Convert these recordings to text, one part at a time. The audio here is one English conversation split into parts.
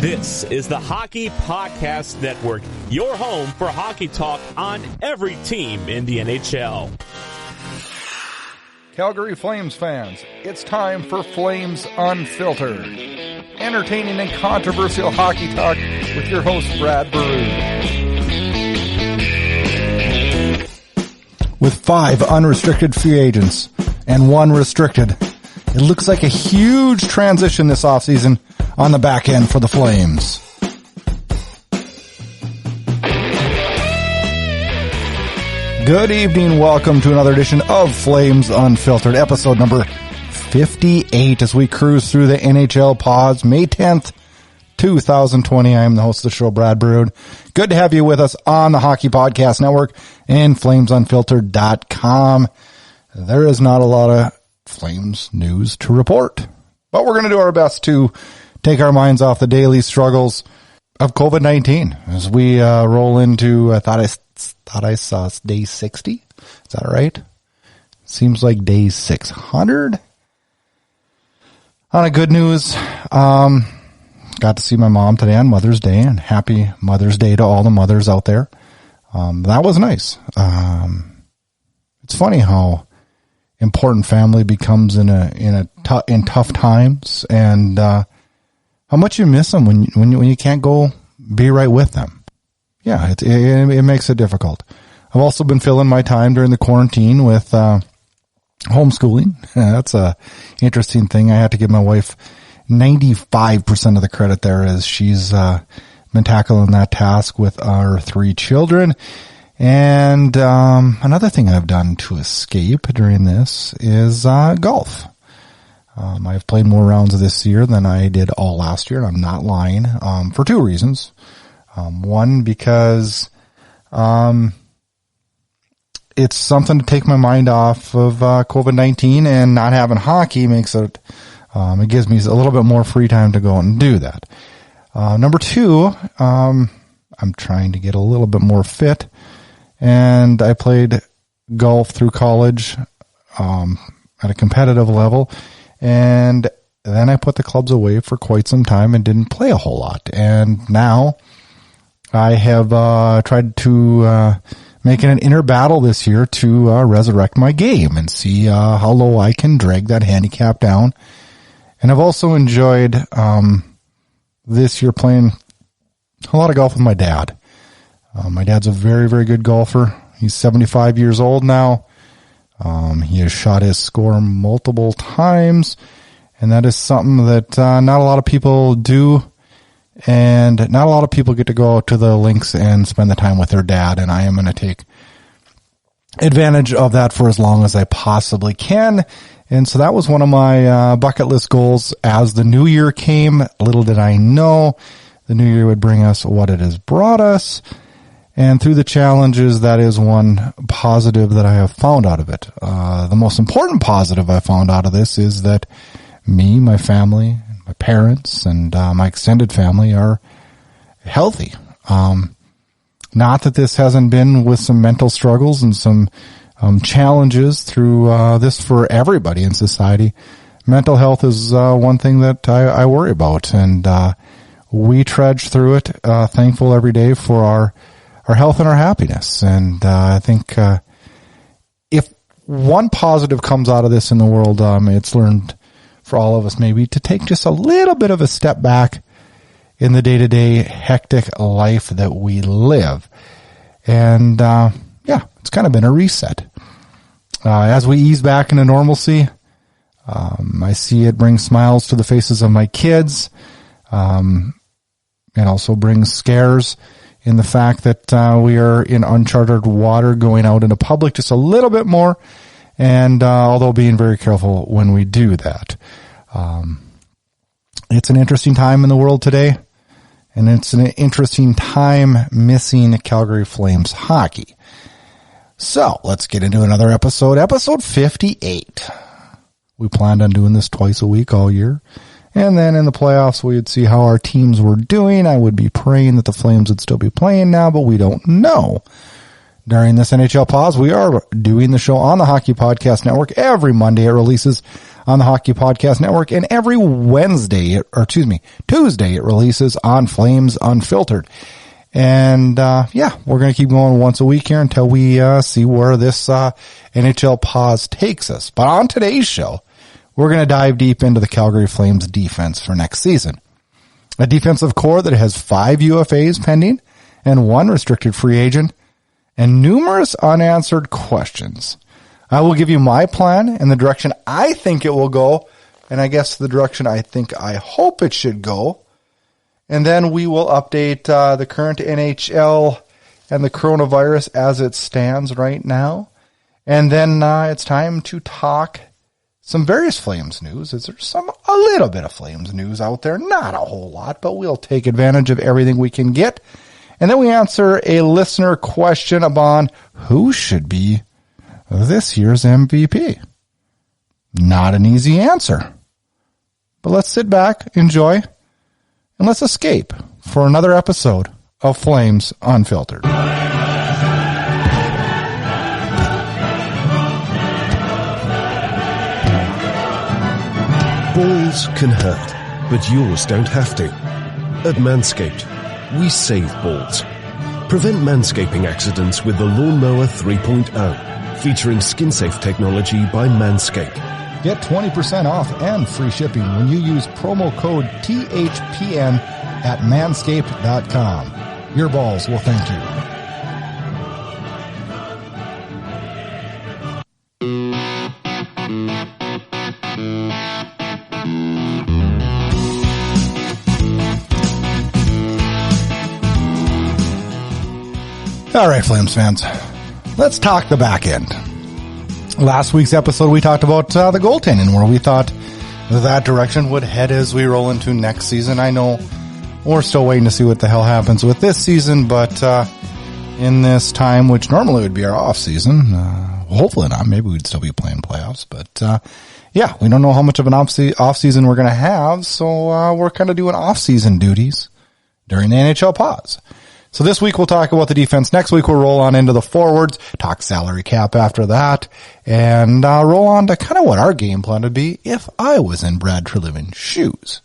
This is the Hockey Podcast Network, your home for hockey talk on every team in the NHL. Calgary Flames fans, it's time for Flames Unfiltered. Entertaining and controversial hockey talk with your host, Brad Baroud. With 5 unrestricted free agents and 1 restricted, it looks like a huge transition this offseason on the back end for the Flames. Good evening, welcome to another edition of Flames Unfiltered, episode number 58 as we cruise through the NHL pods, May 10th, 2020. I am the host of the show, Brad Baroud. Good to have you with us on the Hockey Podcast Network and FlamesUnfiltered.com. There is not a lot of Flames news to report, but we're going to do our best to take our minds off the daily struggles of COVID-19 as we roll into, I thought I saw day 60. Is that right? Seems like day 600. On a good news, got to see my mom today on Mother's Day, and happy Mother's Day to all the mothers out there. That was nice. It's funny how important family becomes in tough times, and how much you miss them when you can't go be right with them. Yeah, it makes it difficult. I've also been filling my time during the quarantine with homeschooling. That's a interesting thing. I had to give my wife 95% of the credit there, as she's been tackling that task with our 3 children. And another thing I've done to escape during this is golf. I've played more rounds this year than I did all last year, and I'm not lying, for 2 reasons. One, because it's something to take my mind off of COVID-19, and not having hockey makes it, it gives me a little bit more free time to go and do that. Number 2, I'm trying to get a little bit more fit, and I played golf through college at a competitive level, and then I put the clubs away for quite some time and didn't play a whole lot. And now I have tried to make it an inner battle this year to resurrect my game and see how low I can drag that handicap down. And I've also enjoyed this year playing a lot of golf with my dad. My dad's a very, very good golfer. He's 75 years old now. He has shot his score multiple times, and that is something that not a lot of people do, and not a lot of people get to go out to the links and spend the time with their dad, and I am going to take advantage of that for as long as I possibly can. And so that was one of my bucket list goals as the new year came. Little did I know the new year would bring us what it has brought us. And through the challenges, that is one positive that I have found out of it. The most important positive I found out of this is that me, my family, my parents, and my extended family are healthy. Not that this hasn't been with some mental struggles and some challenges through this for everybody in society. Mental health is one thing that I worry about, and we trudge through it, thankful every day for our health and our happiness. And I think if one positive comes out of this in the world, it's learned for all of us maybe to take just a little bit of a step back in the day-to-day hectic life that we live. And it's kind of been a reset. As we ease back into normalcy, I see it bring smiles to the faces of my kids. It also brings scares in the fact that we are in uncharted water, going out into public just a little bit more, and although being very careful when we do that. It's an interesting time in the world today, and it's an interesting time missing Calgary Flames hockey. So let's get into another episode 58. We planned on doing this twice a week all year. And then in the playoffs, we would see how our teams were doing. I would be praying that the Flames would still be playing now, but we don't know. During this NHL pause, we are doing the show on the Hockey Podcast Network every Monday. It releases on the Hockey Podcast Network. And every Tuesday, it releases on Flames Unfiltered. And, we're going to keep going once a week here until we, see where this, NHL pause takes us. But on today's show, we're going to dive deep into the Calgary Flames defense for next season. A defensive core that has 5 UFAs pending and 1 restricted free agent and numerous unanswered questions. I will give you my plan and the direction I think it will go, and I guess the direction I hope it should go. And then we will update the current NHL and the coronavirus as it stands right now. And then it's time to talk some various Flames news. There's a little bit of Flames news out there, not a whole lot, but we'll take advantage of everything we can get. And then we answer a listener question upon who should be this year's MVP. Not an easy answer. But let's sit back, enjoy, and let's escape for another episode of Flames Unfiltered. Balls can hurt, but yours don't have to. At Manscaped, we save balls. Prevent manscaping accidents with the Lawnmower 3.0, featuring skin-safe technology by Manscaped. Get 20% off and free shipping when you use promo code THPN at manscaped.com. Your balls will thank you. All right, Flames fans, let's talk the back end. Last week's episode, we talked about the goaltending, where we thought that direction would head as we roll into next season. I know we're still waiting to see what the hell happens with this season, but in this time, which normally would be our off season, hopefully not. Maybe we'd still be playing playoffs, but we don't know how much of an off season we're going to have, so we're kind of doing off season duties during the NHL pause. So this week we'll talk about the defense. Next week we'll roll on into the forwards, talk salary cap after that, and roll on to kind of what our game plan would be if I was in Brad Treliving's shoes.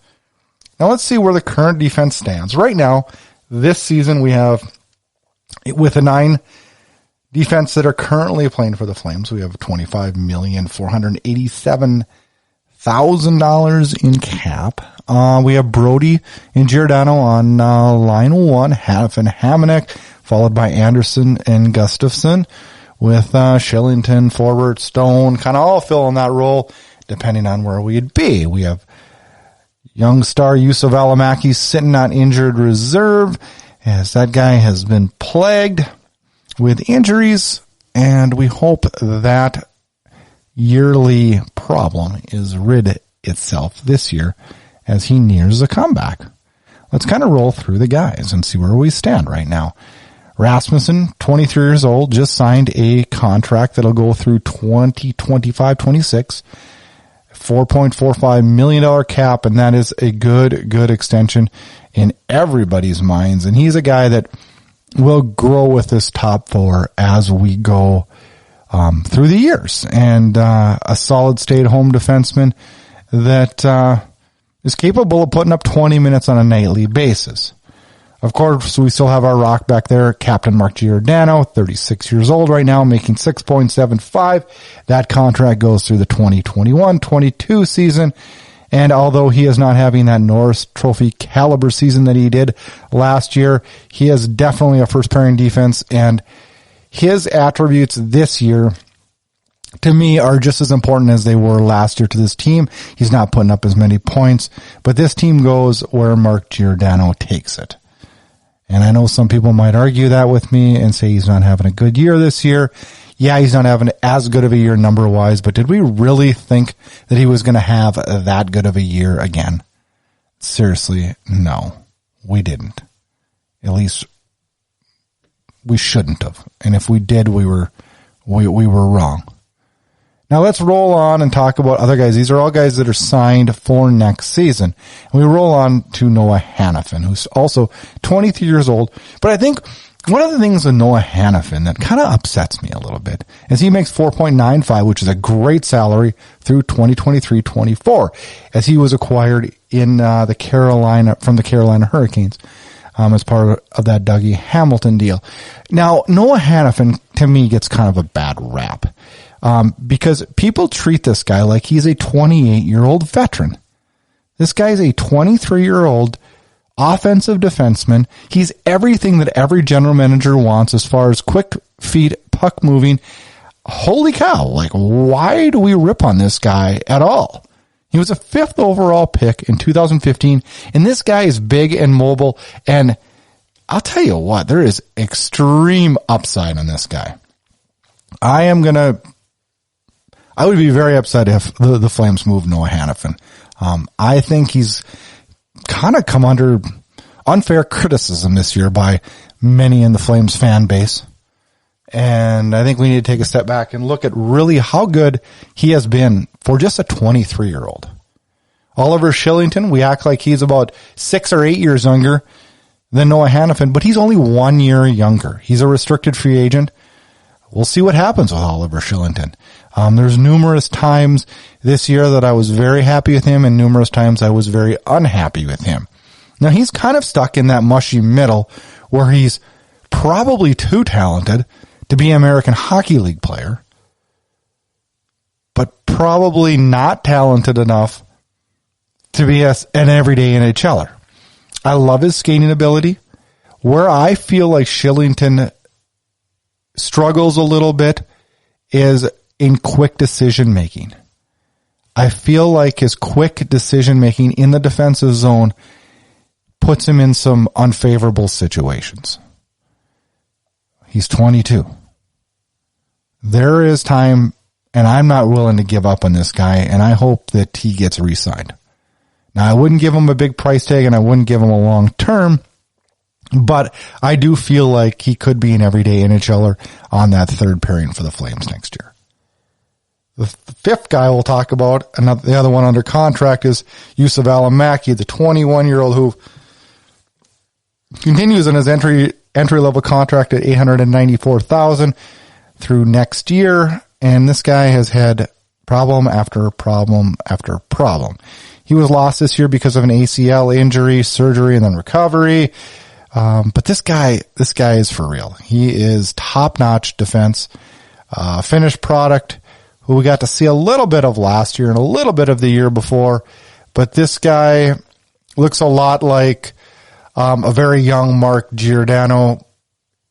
Now let's see where the current defense stands. Right now, this season we have, with the 9 defense that are currently playing for the Flames, we have $25,487,000 in cap. We have Brody and Giordano on line 1, Hanifin, Hamonic, followed by Anderson and Gustafson, with Shillington, Forbert, Stone, kind of all filling that role depending on where we'd be. We have young star Yusuf Alamaki sitting on injured reserve, as that guy has been plagued with injuries, and we hope that yearly problem is rid itself this year as he nears a comeback. Let's kind of roll through the guys and see where we stand right now. Rasmussen, 23 years old, just signed a contract that'll go through 2025-26, $4.45 million cap, and that is a good extension in everybody's minds. And he's a guy that will grow with this top 4 as we go through the years, and a solid stay-at-home defenseman that is capable of putting up 20 minutes on a nightly basis. Of course, we still have our rock back there, Captain Mark Giordano, 36 years old right now, making $6.75. That contract goes through the 2021-22 season, and although he is not having that Norris Trophy caliber season that he did last year, he is definitely a first-pairing defense, and his attributes this year, to me, are just as important as they were last year to this team. He's not putting up as many points, but this team goes where Mark Giordano takes it. And I know some people might argue that with me and say he's not having a good year this year. Yeah, he's not having as good of a year number-wise, but did we really think that he was going to have that good of a year again? Seriously, no, we didn't. At least we shouldn't have. And if we did, we were wrong. Now let's roll on and talk about other guys. These are all guys that are signed for next season. And we roll on to Noah Hanifin, who's also 23 years old. But I think One of the things with Noah Hannafin that kind of upsets me a little bit is he makes $4.95, which is a great salary through 2023-24, as he was acquired in from the Carolina Hurricanes as part of that Dougie Hamilton deal. Now, Noah Hannafin, to me, gets kind of a bad rap because people treat this guy like he's a 28-year-old veteran. This guy's a 23-year-old offensive defenseman. He's everything that every general manager wants as far as quick feet, puck moving. Holy cow. Like, why do we rip on this guy at all? He was a 5th overall pick in 2015, and this guy is big and mobile, and I'll tell you what, there is extreme upside on this guy. I would be very upset if the Flames moved Noah Hannafin. I think he's kind of come under unfair criticism this year by many in the Flames fan base. And I think we need to take a step back and look at really how good he has been for just a 23-year-old. Oliver Shillington, we act like he's about 6 or 8 years younger than Noah Hannafin, but he's only 1 year younger. He's a restricted free agent. We'll see what happens with Oliver Shillington. There's numerous times this year that I was very happy with him and numerous times I was very unhappy with him. Now, he's kind of stuck in that mushy middle where he's probably too talented to be an American Hockey League player, but probably not talented enough to be an everyday NHLer. I love his skating ability. Where I feel like Shillington struggles a little bit is in quick decision making. I feel like his quick decision making in the defensive zone puts him in some unfavorable situations. He's 22. There is time, and I'm not willing to give up on this guy, and I hope that he gets re-signed. Now, I wouldn't give him a big price tag, and I wouldn't give him a long term, but I do feel like he could be an everyday NHLer on that third pairing for the Flames next year. The fifth guy we'll talk about, the other one under contract, is Yusuf Alamaki, the 21-year-old who continues in his entry-level contract at $894,000 through next year, and this guy has had problem after problem after problem. He was lost this year because of an ACL injury, surgery, and then recovery. But this guy is for real. He is top-notch defense, finished product, who we got to see a little bit of last year and a little bit of the year before. But this guy looks a lot like a very young Mark Giordano.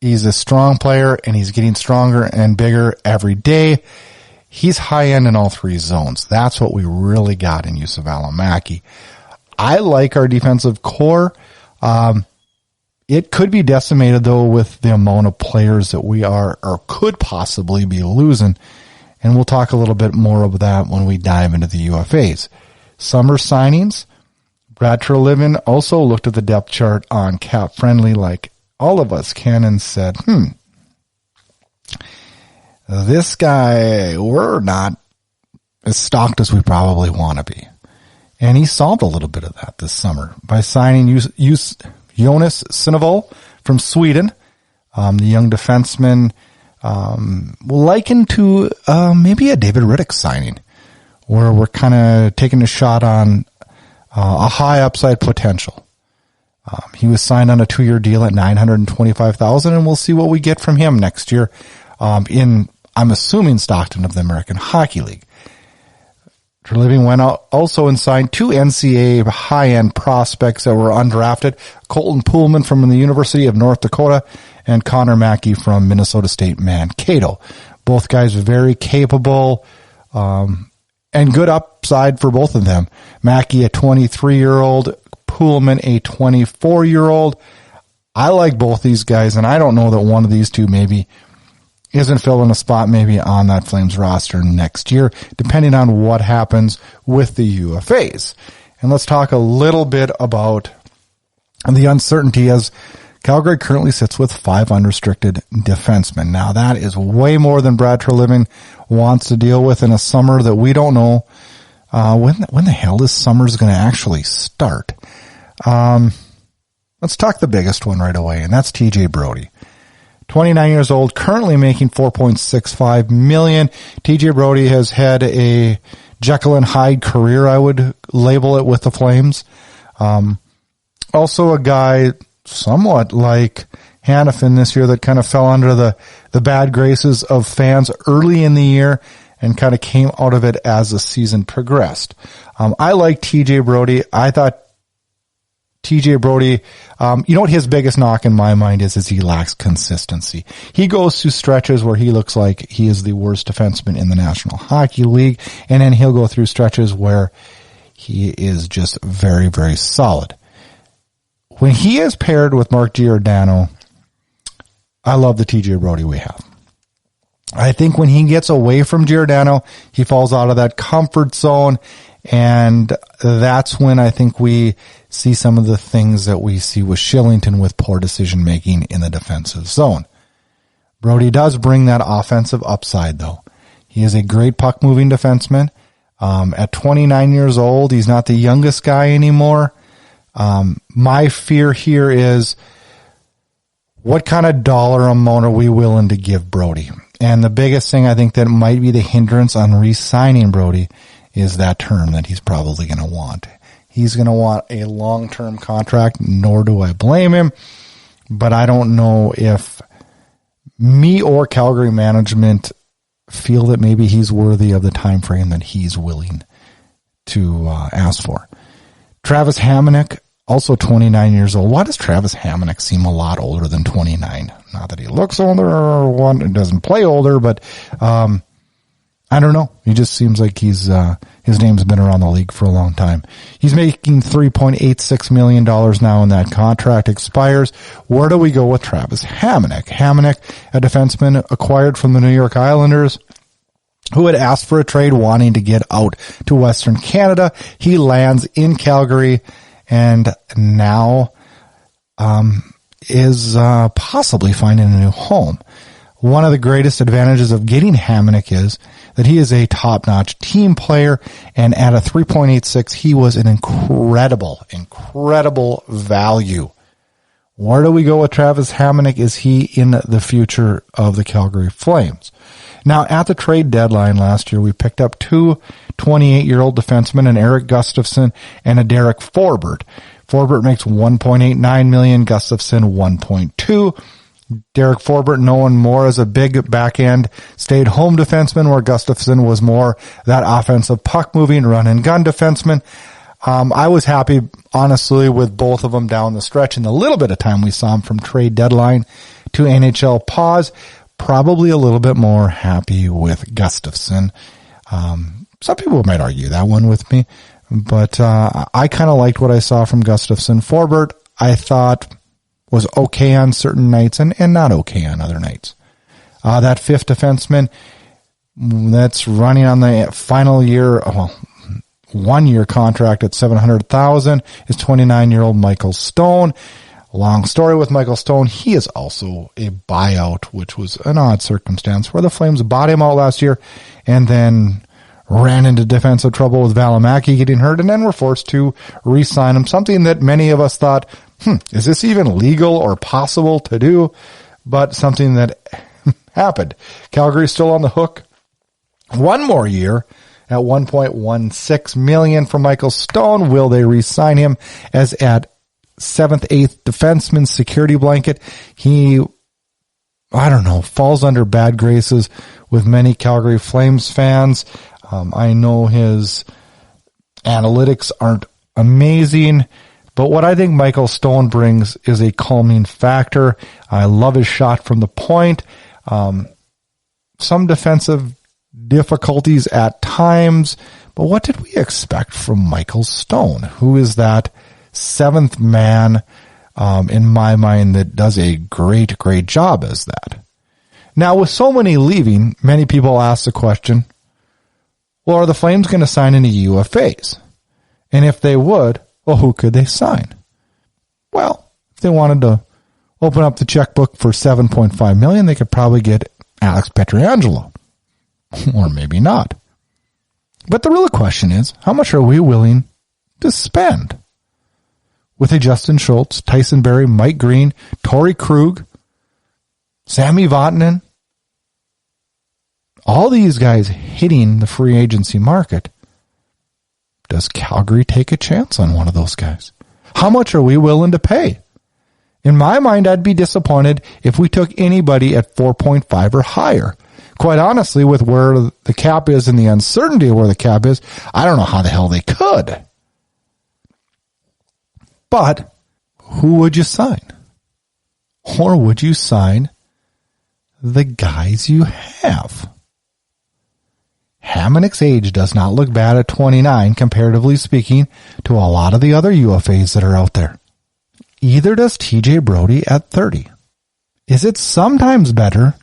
He's a strong player, and he's getting stronger and bigger every day. He's high-end in all three zones. That's what we really got in Yusuf Alamaki. I like our defensive core. It could be decimated, though, with the amount of players that we are or could possibly be losing. And we'll talk a little bit more of that when we dive into the UFAs. Summer signings. Brad Treliving also looked at the depth chart on Cap Friendly like all of us can and said, this guy, we're not as stocked as we probably want to be. And he solved a little bit of that this summer by signing Jonas Sinovol from Sweden, the young defenseman, likened to maybe a David Riddick signing, where we're kind of taking a shot on a high upside potential. He was signed on a 2-year deal at $925,000, and we'll see what we get from him next year I'm assuming Stockton of the American Hockey League. Treliving went out also and signed 2 NCAA high-end prospects that were undrafted, Colton Poolman from the University of North Dakota and Connor Mackey from Minnesota State Mankato. Both guys very capable and good upside for both of them. Mackey, a 23-year-old, Poolman, a 24-year-old. I like both these guys, and I don't know that one of these two maybe isn't filling a spot maybe on that Flames roster next year, depending on what happens with the UFAs. And let's talk a little bit about the uncertainty, as Calgary currently sits with 5 unrestricted defensemen. Now, that is way more than Brad Treliving wants to deal with in a summer that we don't know when the hell this summer is going to actually start. Let's talk the biggest one right away, and that's TJ Brody. 29 years old, currently making $4.65 million. TJ Brodie has had a Jekyll and Hyde career, I would label it, with the Flames. Also a guy somewhat like Hanifin this year that kind of fell under the bad graces of fans early in the year and kind of came out of it as the season progressed. I like TJ Brodie. I thought TJ Brodie, you know what his biggest knock in my mind is he lacks consistency. He goes through stretches where he looks like he is the worst defenseman in the National Hockey League, and then he'll go through stretches where he is just very, very solid. When he is paired with Mark Giordano, I love the TJ Brodie we have. I think when he gets away from Giordano, he falls out of that comfort zone, and that's when I think we see some of the things that we see with Shillington with poor decision-making in the defensive zone. Brodie does bring that offensive upside, though. He is a great puck-moving defenseman. At 29 years old, he's not the youngest guy anymore. My fear here is, what kind of dollar amount are we willing to give Brodie? And the biggest thing I think that might be the hindrance on re-signing Brodie is that term that he's probably going to want. He's going to want a long-term contract, nor do I blame him. But I don't know if me or Calgary management feel that maybe he's worthy of the time frame that he's willing to ask for. Travis Hamonic, also 29 years old. Why does Travis Hamonic seem a lot older than 29? Not that he looks older or one doesn't play older, but I don't know. He just seems like his name's been around the league for a long time. He's making $3.86 million now, and that contract expires. Where do we go with Travis Hamonic? Hamonic, a defenseman acquired from the New York Islanders, who had asked for a trade wanting to get out to Western Canada. He lands in Calgary and now is possibly finding a new home. One of the greatest advantages of getting Hamonic is that he is a top-notch team player, and at a 3.86, he was an incredible value. Where do we go with Travis Hamonic? Is he in the future of the Calgary Flames? Now, at the trade deadline last year, we picked up two 28-year-old defensemen, an Eric Gustafsson and a Derek Forbort. Forbort makes $1.89 million, Gustafsson $1.2. Derek Forbort known more as a big back-end stay-at-home defenseman, where Gustafsson was more that offensive puck-moving, run-and-gun defenseman. I was happy, honestly, with both of them down the stretch in the little bit of time we saw them from trade deadline to NHL pause. Probably a little bit more happy with Gustafsson. Some people might argue that one with me, but I kind of liked what I saw from Gustafsson. Forbort, I thought, was okay on certain nights and not okay on other nights. That fifth defenseman that's running on the final year, 1 year contract at $700,000 is 29-year-old Michael Stone. Long story with Michael Stone. He is also a buyout, which was an odd circumstance where the Flames bought him out last year and then ran into defensive trouble with Valimaki getting hurt and then were forced to re-sign him. Something that many of us thought, is this even legal or possible to do? But something that happened. Calgary's still on the hook. 1 more year at $1.16 million for Michael Stone. Will they re-sign him as at 7th, 8th defenseman security blanket? He, I don't know, falls under bad graces with many Calgary Flames fans. I know his analytics aren't amazing, but what I think Michael Stone brings is a calming factor. I love his shot from the point. Some defensive difficulties at times, but what did we expect from Michael Stone, who is that seventh man in my mind that does a great job as that? Now, with so many leaving, many people ask the question, well, are the Flames going to sign any UFAs? And if they would, well, who could they sign? Well, if they wanted to open up the checkbook for $7.5 million, they could probably get Alex Pietrangelo. Or maybe not. But the real question is, how much are we willing to spend? With a Justin Schultz, Tyson Barrie, Mike Green, Torrey Krug, Sammy Vatanen, all these guys hitting the free agency market. Does Calgary take a chance on one of those guys? How much are we willing to pay? In my mind, I'd be disappointed if we took anybody at 4.5 or higher. Quite honestly, with where the cap is and the uncertainty of where the cap is, I don't know how the hell they could. But who would you sign? Or would you sign the guys you have? Hamonic's age does not look bad at 29, comparatively speaking, to a lot of the other UFAs that are out there. Either does TJ Brodie at 30. Is it sometimes better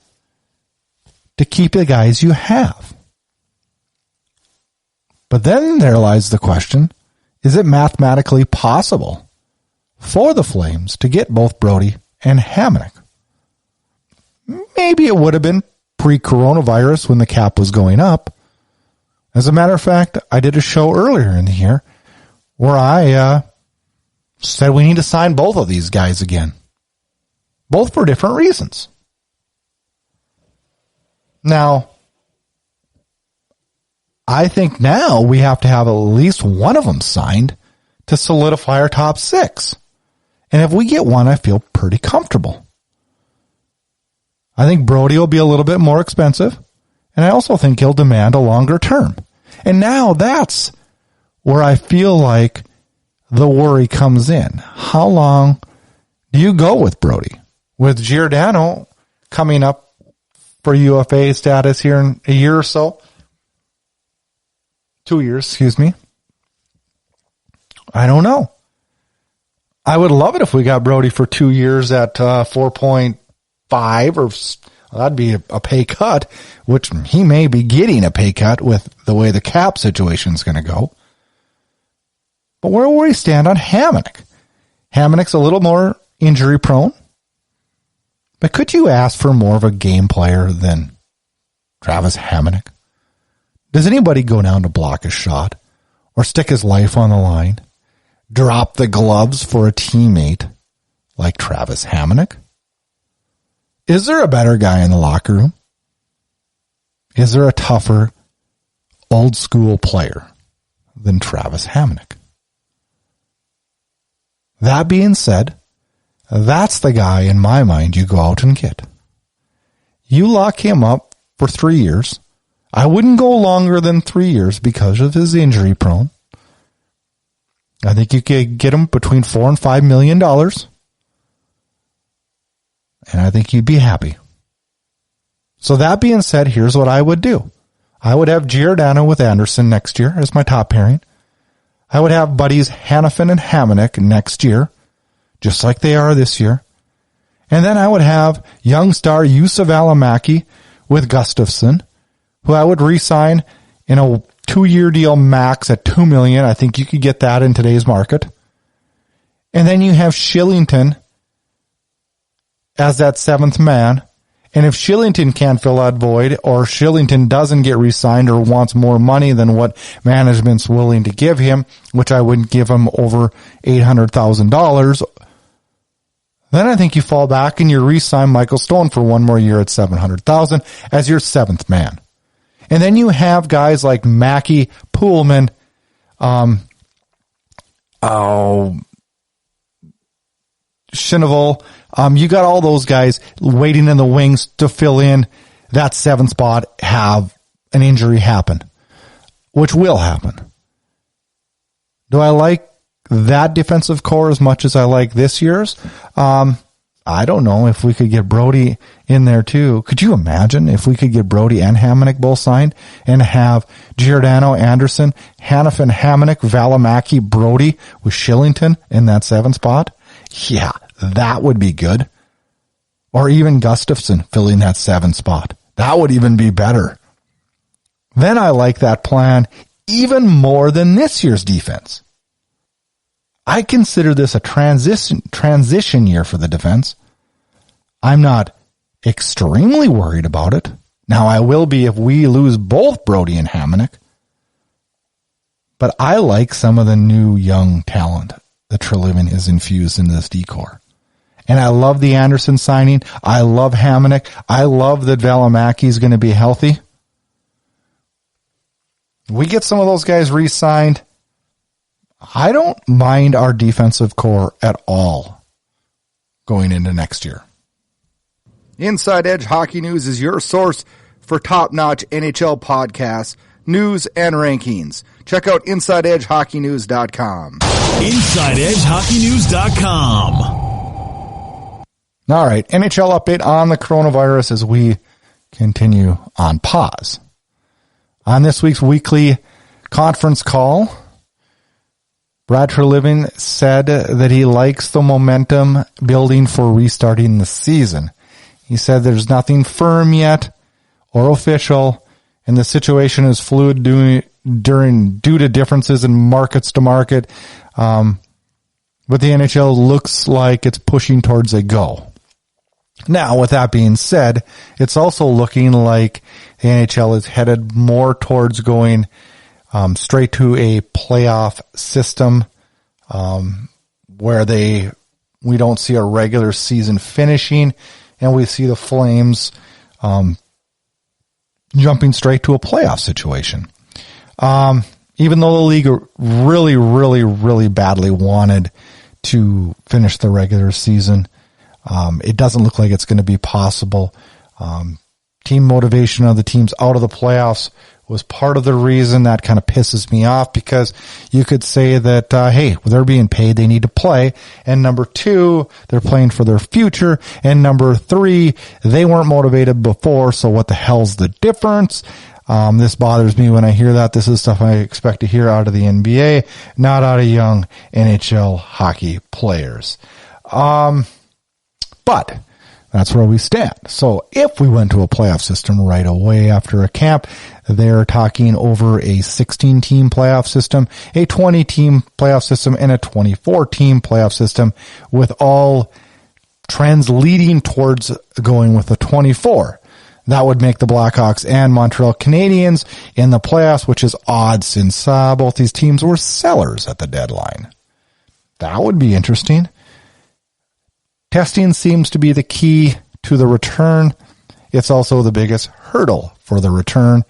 to keep the guys you have? But then there lies the question, is it mathematically possible for the Flames to get both Brodie and Hamonic? Maybe it would have been pre-coronavirus when the cap was going up. As a matter of fact, I did a show earlier in the year where I said we need to sign both of these guys again. Both for different reasons. Now, I think now we have to have at least one of them signed to solidify our top six. And if we get one, I feel pretty comfortable. I think Brodie will be a little bit more expensive. And I also think he'll demand a longer term. And now that's where I feel like the worry comes in. How long do you go with Brodie? With Giordano coming up for UFA status here in a year or so? 2 years, excuse me. I don't know. I would love it if we got Brodie for 2 years at 4.5 or that'd be a pay cut, which he may be getting a pay cut with the way the cap situation is going to go. But where will we stand on Hamonic? Hamonic's a little more injury prone. But could you ask for more of a game player than Travis Hamonic? Does anybody go down to block a shot or stick his life on the line? Drop the gloves for a teammate like Travis Hamonic? Is there a better guy in the locker room? Is there a tougher, old school player than Travis Hamonic? That being said, that's the guy in my mind you go out and get. You lock him up for 3 years. I wouldn't go longer than 3 years because of his injury prone. I think you could get him between $4 and $5 million. And I think you'd be happy. So that being said, here's what I would do. I would have Giordano with Anderson next year as my top pairing. I would have buddies Hanifin and Hamonic next year, just like they are this year. And then I would have young star Yusuf Alamaki with Gustafsson, who I would re-sign in a 2-year deal max at $2 million. I think you could get that in today's market. And then you have Shillington as that seventh man. And if Shillington can't fill that void, or Shillington doesn't get re-signed or wants more money than what management's willing to give him, which I wouldn't give him over $800,000, then I think you fall back and you re-sign Michael Stone for 1 more year at $700,000 as your seventh man. And then you have guys like Mackey, Poolman, Shinoval. You got all those guys waiting in the wings to fill in that 7th spot, have an injury happen, which will happen. Do I like that defensive core as much as I like this year's? I don't know if we could get Brodie in there too. Could you imagine if we could get Brodie and Hamonic both signed and have Giordano, Anderson, Hanifin, Hamonic, Valimaki, Brodie with Shillington in that 7th spot? Yeah, that would be good. Or even Gustafsson filling that 7th spot. That would even be better. Then I like that plan even more than this year's defense. I consider this a transition year for the defense. I'm not extremely worried about it. Now, I will be if we lose both Brodie and Hamonic. But I like some of the new young talent that Treliving has infused into this decor. And I love the Anderson signing. I love Hamonic. I love that Valimaki is going to be healthy. We get some of those guys re-signed. I don't mind our defensive core at all going into next year. Inside Edge Hockey News is your source for top-notch NHL podcasts, news, and rankings. Check out InsideEdgeHockeyNews.com. InsideEdgeHockeyNews.com. All right, NHL update on the coronavirus as we continue on pause. On this week's weekly conference call, Brad Treliving said that he likes the momentum building for restarting the season. He said there's nothing firm yet or official, and the situation is fluid due to differences in markets to market. But the NHL looks like it's pushing towards a go. Now, with that being said, it's also looking like the NHL is headed more towards going straight to a playoff system where we don't see a regular season finishing, and we see the Flames jumping straight to a playoff situation. Even though the league really, really, really badly wanted to finish the regular season, it doesn't look like it's going to be possible. Team motivation of the teams out of the playoffs was part of the reason. That kind of pisses me off, because you could say that, hey, they're being paid, they need to play. And number two, they're playing for their future. And number three, they weren't motivated before, so what the hell's the difference? This bothers me when I hear that. This is stuff I expect to hear out of the NBA, not out of young NHL hockey players. But that's where we stand. So if we went to a playoff system right away after a camp, they're talking over a 16-team playoff system, a 20-team playoff system, and a 24-team playoff system, with all trends leading towards going with a 24. That would make the Blackhawks and Montreal Canadiens in the playoffs, which is odd since both these teams were sellers at the deadline. That would be interesting. Testing seems to be the key to the return. It's also the biggest hurdle for the return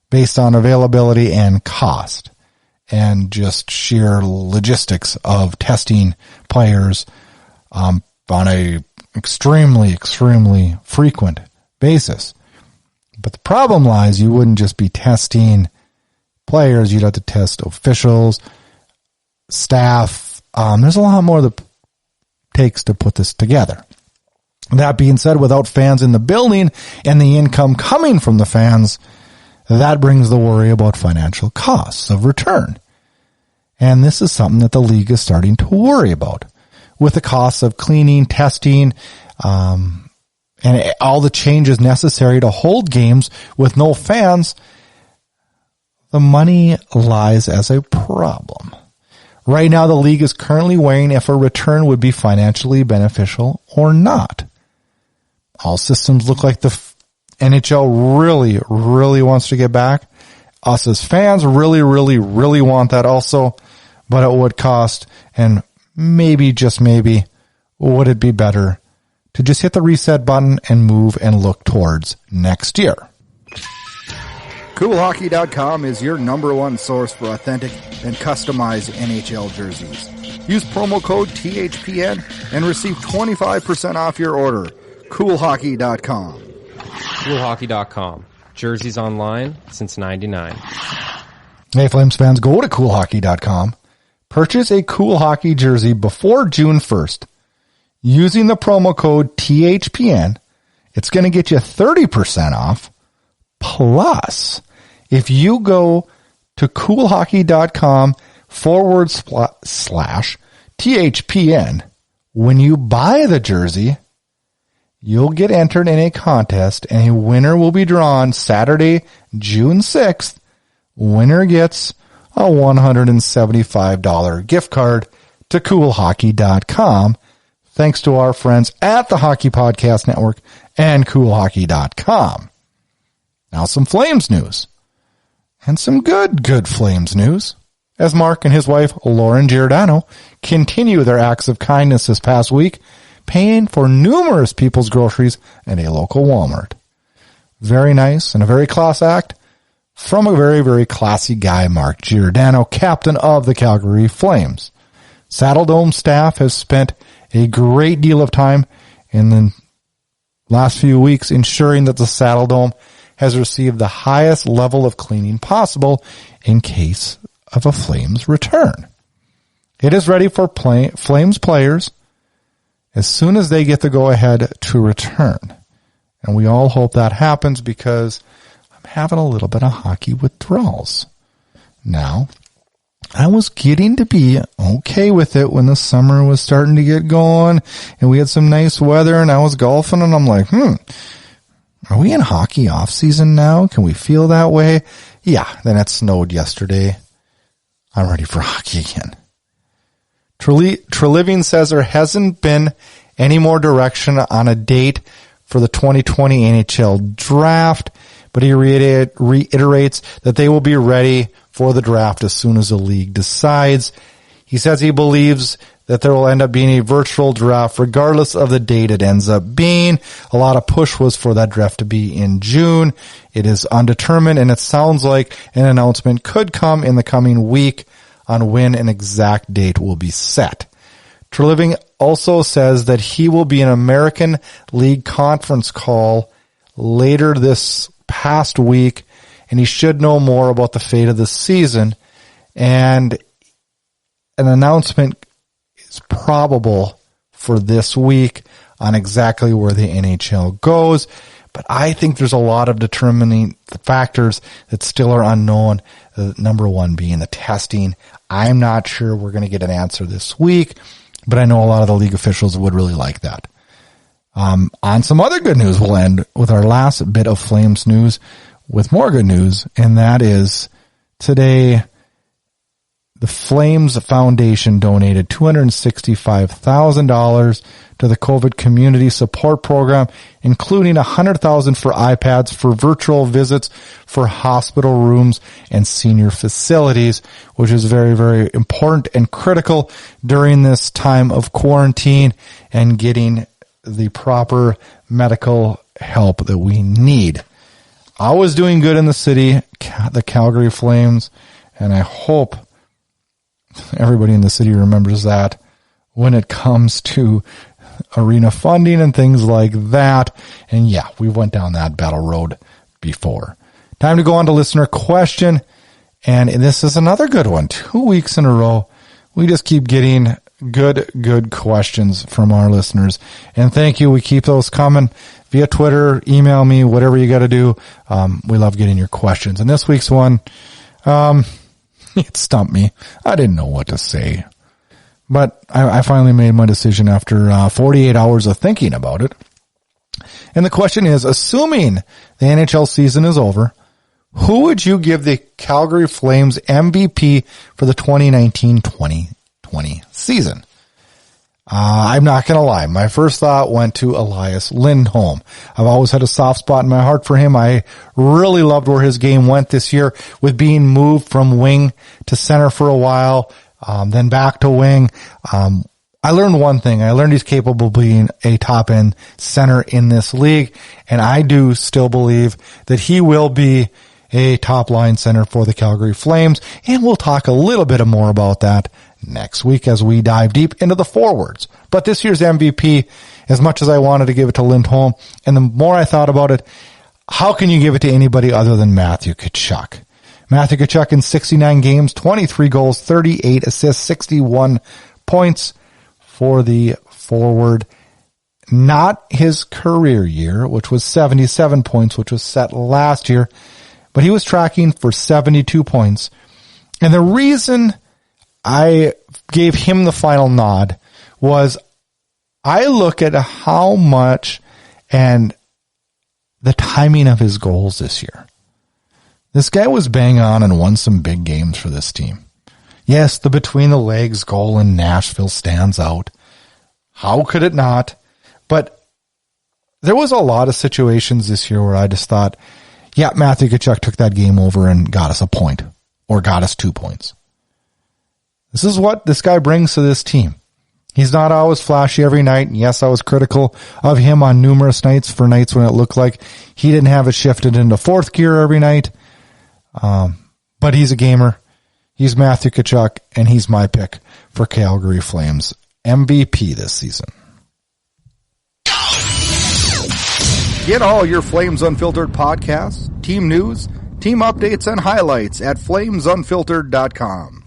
based on availability and cost and just sheer logistics of testing players on a extremely, extremely frequent basis. But the problem lies, you wouldn't just be testing players, you'd have to test officials, staff. There's a lot more that takes to put this together. That being said, without fans in the building and the income coming from the fans, that brings the worry about financial costs of return. And this is something that the league is starting to worry about, with the costs of cleaning, testing, and all the changes necessary to hold games with no fans. The money lies as a problem. Right now, the league is currently weighing if a return would be financially beneficial or not. All systems look like the NHL really, really wants to get back. Us as fans really, really, really want that also, but it would cost, and maybe, just maybe, would it be better to just hit the reset button and move and look towards next year? CoolHockey.com is your number one source for authentic and customized NHL jerseys. Use promo code THPN and receive 25% off your order. CoolHockey.com. CoolHockey.com. Jerseys online since '99. Hey, Flames fans, go to CoolHockey.com. Purchase a Cool Hockey jersey before June 1st. Using the promo code THPN, it's going to get you 30% off. Plus, if you go to CoolHockey.com/THPN, when you buy the jersey, you'll get entered in a contest, and a winner will be drawn Saturday, June 6th. Winner gets a $175 gift card to CoolHockey.com, thanks to our friends at the Hockey Podcast Network and CoolHockey.com. Now some Flames news. And some good Flames news, as Mark and his wife, Lauren Giordano, continue their acts of kindness this past week paying for numerous people's groceries at a local Walmart. Very nice and a very class act from a very, very classy guy, Mark Giordano, captain of the Calgary Flames. Saddle Dome staff has spent a great deal of time in the last few weeks ensuring that the Saddle Dome has received the highest level of cleaning possible in case of a Flames return. It is ready for Flames players as soon as they get the go-ahead to return. And we all hope that happens because I'm having a little bit of hockey withdrawals. Now, I was getting to be okay with it when the summer was starting to get going and we had some nice weather and I was golfing and I'm like, are we in hockey off season now? Can we feel that way? Yeah, then it snowed yesterday. I'm ready for hockey again. Treliving says there hasn't been any more direction on a date for the 2020 NHL draft, but he reiterates that they will be ready for the draft as soon as the league decides. He says he believes that there will end up being a virtual draft regardless of the date it ends up being. A lot of push was for that draft to be in June. It is undetermined, and it sounds like an announcement could come in the coming week on when an exact date will be set. Treliving also says that he will be an American League conference call later this past week, and he should know more about the fate of the season, and an announcement is probable for this week on exactly where the NHL goes. But I think there's a lot of determining factors that still are unknown. Number one being the testing. I'm not sure we're going to get an answer this week, but I know a lot of the league officials would really like that. On some other good news, we'll end with our last bit of Flames news with more good news, and that is today the Flames Foundation donated $265,000 to the COVID community support program, including $100,000 for iPads for virtual visits for hospital rooms and senior facilities, which is very, very important and critical during this time of quarantine and getting the proper medical help that we need. I was doing good in the city, the Calgary Flames, and I hope everybody in the city remembers that when it comes to arena funding and things like that. And yeah, we went down that battle road before. Time to go on to listener question. And this is another good one. 2 weeks in a row. We just keep getting good questions from our listeners. And thank you. We keep those coming via Twitter, email me, whatever you got to do. We love getting your questions. And this week's one, it stumped me. I didn't know what to say. But I finally made my decision after 48 hours of thinking about it. And the question is, assuming the NHL season is over, who would you give the Calgary Flames MVP for the 2019-2020 season? I'm not going to lie. My first thought went to Elias Lindholm. I've always had a soft spot in my heart for him. I really loved where his game went this year with being moved from wing to center for a while, then back to wing. I learned one thing. I learned he's capable of being a top-end center in this league, and I do still believe that he will be a top-line center for the Calgary Flames, and we'll talk a little bit more about that next week as we dive deep into the forwards. But this year's MVP, as much as I wanted to give it to Lindholm, and the more I thought about it, how can you give it to anybody other than Matthew Tkachuk? Matthew Tkachuk in 69 games, 23 goals, 38 assists, 61 points for the forward. Not his career year, which was 77 points, which was set last year, but he was tracking for 72 points. And the reason I gave him the final nod was I look at how much and the timing of his goals this year. This guy was bang on and won some big games for this team. Yes, the between the legs goal in Nashville stands out. How could it not? But there was a lot of situations this year where I just thought, yeah, Matthew Tkachuk took that game over and got us a point or got us 2 points. This is what this guy brings to this team. He's not always flashy every night. And yes, I was critical of him on numerous nights for nights when it looked like he didn't have it shifted into fourth gear every night. But he's a gamer. He's Matthew Tkachuk, and he's my pick for Calgary Flames MVP this season. Get all your Flames Unfiltered podcasts, team news, team updates, and highlights at flamesunfiltered.com.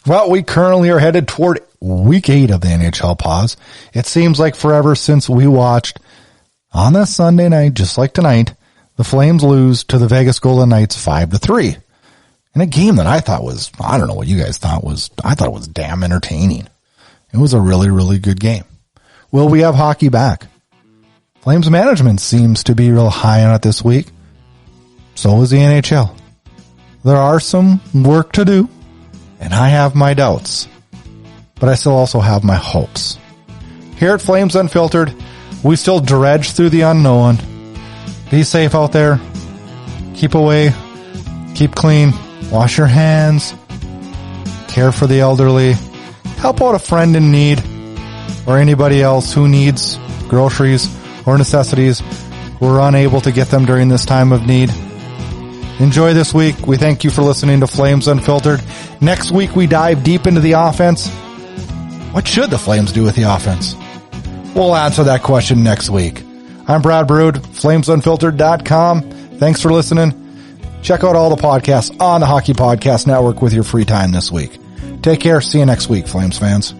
Well, we currently are headed toward week 8 of the NHL pause. It seems like forever since we watched on this Sunday night, just like tonight, the Flames lose to the Vegas Golden Knights 5-3 in a game that I thought was, I don't know what you guys thought was, I thought it was damn entertaining. It was a really, really good game. Will we have hockey back? Flames management seems to be real high on it this week. So is the NHL. There are some work to do, and I have my doubts, but I still also have my hopes. Here at Flames Unfiltered, we still dredge through the unknown. Be safe out there. Keep away. Keep clean. Wash your hands. Care for the elderly. Help out a friend in need or anybody else who needs groceries or necessities who are unable to get them during this time of need. Enjoy this week. We thank you for listening to Flames Unfiltered. Next week, we dive deep into the offense. What should the Flames do with the offense? We'll answer that question next week. I'm Brad Brood, FlamesUnfiltered.com. Thanks for listening. Check out all the podcasts on the Hockey Podcast Network with your free time this week. Take care. See you next week, Flames fans.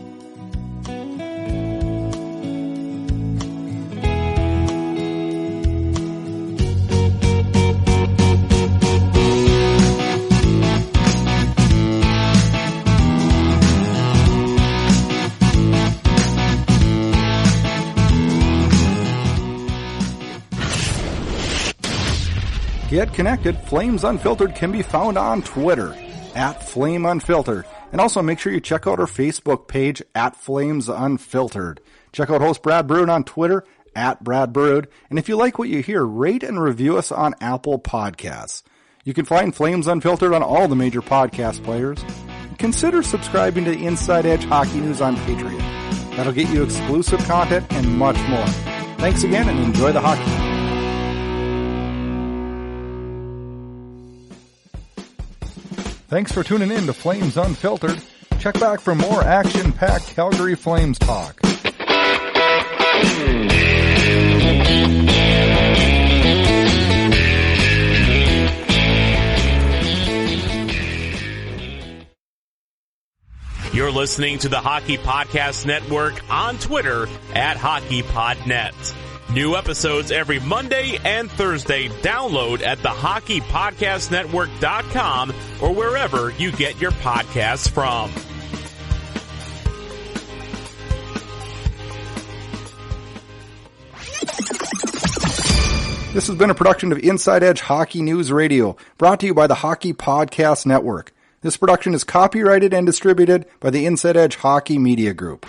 Get connected. Flames Unfiltered can be found on Twitter at Flame Unfiltered. And also make sure you check out our Facebook page at Flames Unfiltered. Check out host Brad Brood on Twitter at Brad Brood. And if you like what you hear, rate and review us on Apple Podcasts. You can find Flames Unfiltered on all the major podcast players. Consider subscribing to the Inside Edge Hockey News on Patreon. That'll get you exclusive content and much more. Thanks again and enjoy the hockey. Thanks for tuning in to Flames Unfiltered. Check back for more action-packed Calgary Flames talk. You're listening to the Hockey Podcast Network on Twitter at HockeyPodNet. New episodes every Monday and Thursday. Download at thehockeypodcastnetwork.com or wherever you get your podcasts from. This has been a production of Inside Edge Hockey News Radio, brought to you by the Hockey Podcast Network. This production is copyrighted and distributed by the Inside Edge Hockey Media Group.